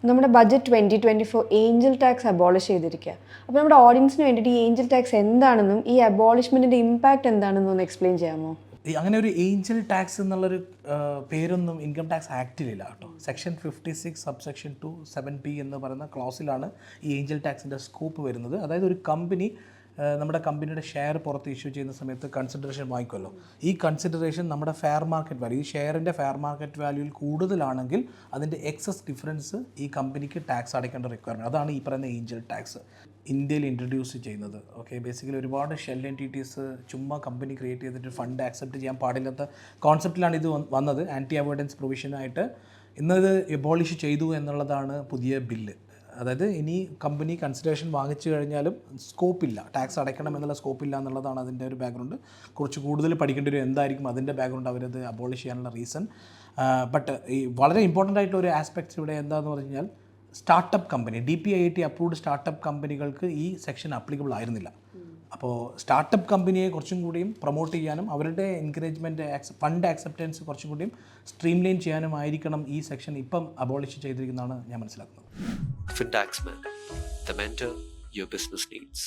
നമ്മുടെ budget 2024 Angel tax abolish ചെയ്തിരിക്കുക. അപ്പോൾ നമ്മുടെ ഓഡിയൻസിന് വേണ്ടിയിട്ട് ഈ ഏഞ്ചൽ ടാക്സ് എന്താണെന്നും ഈ അബോളിഷ്മെൻറ്റിൻ്റെ ഇമ്പാക്റ്റ് എന്താണെന്നും ഒന്ന് എക്സ്പ്ലെയിൻ ചെയ്യാമോ? അങ്ങനെ ഒരു ഏഞ്ചൽ ടാക്സ് എന്നുള്ളൊരു പേരൊന്നും ഇൻകം ടാക്സ് ആക്റ്റിലില്ല കേട്ടോ. സെക്ഷൻ 56 സബ്സെക്ഷൻ 2 7p എന്ന് പറയുന്ന ക്ലോസിലാണ് ഈ ഏഞ്ചൽ ടാക്സിൻ്റെ സ്കോപ്പ് വരുന്നത്. അതായത് ഒരു കമ്പനി നമ്മുടെ കമ്പനിയുടെ ഷെയർ പുറത്ത് ഇഷ്യൂ ചെയ്യുന്ന സമയത്ത് കൺസിഡറേഷൻ വാങ്ങിക്കുമല്ലോ. ഈ കൺസിഡറേഷൻ നമ്മുടെ ഫെയർ മാർക്കറ്റ് വാല്യൂ, ഈ ഷെയറിൻ്റെ ഫെയർ മാർക്കറ്റ് വാല്യൂവിൽ കൂടുതലാണെങ്കിൽ അതിൻ്റെ എക്സസ് ഡിഫറൻസ് ഈ കമ്പനിക്ക് ടാക്സ് അടയ്ക്കേണ്ട റിക്വയർമെൻറ്റ്. അതാണ് ഈ പറയുന്ന ഏഞ്ചൽ ടാക്സ് ഇന്ത്യയിൽ ഇൻട്രൊഡ്യൂസ് ചെയ്യുന്നത്. ഓക്കെ, ബേസിക്കലി ഒരുപാട് ഷെൽ എൻറ്റിറ്റീസ് ചുമ്മാ കമ്പനി ക്രിയേറ്റ് ചെയ്തിട്ട് ഫണ്ട് ആക്സെപ്റ്റ് ചെയ്യാൻ പാടില്ലാത്ത കോൺസെപ്റ്റിലാണ് ഇത് വന്നത്. ആൻറ്റി അവോയ്ഡൻസ് പ്രൊവിഷനായിട്ട് ഇന്നത് എബോളിഷ് ചെയ്തു എന്നുള്ളതാണ് പുതിയ ബില്ല്. അതായത് ഇനി കമ്പനി കൺസിഡറേഷൻ വാങ്ങിച്ചു കഴിഞ്ഞാലും സ്കോപ്പില്ല, ടാക്സ് അടയ്ക്കണം എന്നുള്ള സ്കോപ്പില്ല എന്നുള്ളതാണ് അതിൻ്റെ ഒരു ബാക്ക്ഗ്രൗണ്ട്. കുറച്ച് കൂടുതൽ പഠിക്കേണ്ടി വരും എന്തായിരിക്കും അതിൻ്റെ ബാക്ക്ഗ്രൗണ്ട്, അവരത് അബോളിഷ് ചെയ്യാനുള്ള റീസൺ. ബട്ട് ഈ വളരെ ഇമ്പോർട്ടൻ്റ് ആയിട്ടുള്ള ഒരു ആസ്പെക്ട്സ് ഇവിടെ എന്താണെന്ന് പറഞ്ഞു കഴിഞ്ഞാൽ, startup company DPIIT approved startup കമ്പനികൾക്ക് ഈ സെക്ഷൻ അപ്ലിക്കബിൾ ആയിരുന്നില്ല. അപ്പോൾ സ്റ്റാർട്ടപ്പ് കമ്പനിയെ കുറച്ചും കൂടിയും പ്രൊമോട്ട് ചെയ്യാനും അവരുടെ എൻകറേജ്മെൻറ്റ് ഫണ്ട് ആക്സെപ്റ്റൻസ് കുറച്ചും കൂടിയും സ്ട്രീം ലൈൻ ചെയ്യാനുമായിരിക്കണം ഈ സെക്ഷൻ ഇപ്പം അബോളിഷ് ചെയ്തിരിക്കുന്നതാണ് ഞാൻ മനസ്സിലാക്കുന്നത്. Fintaxman, the mentor your business needs.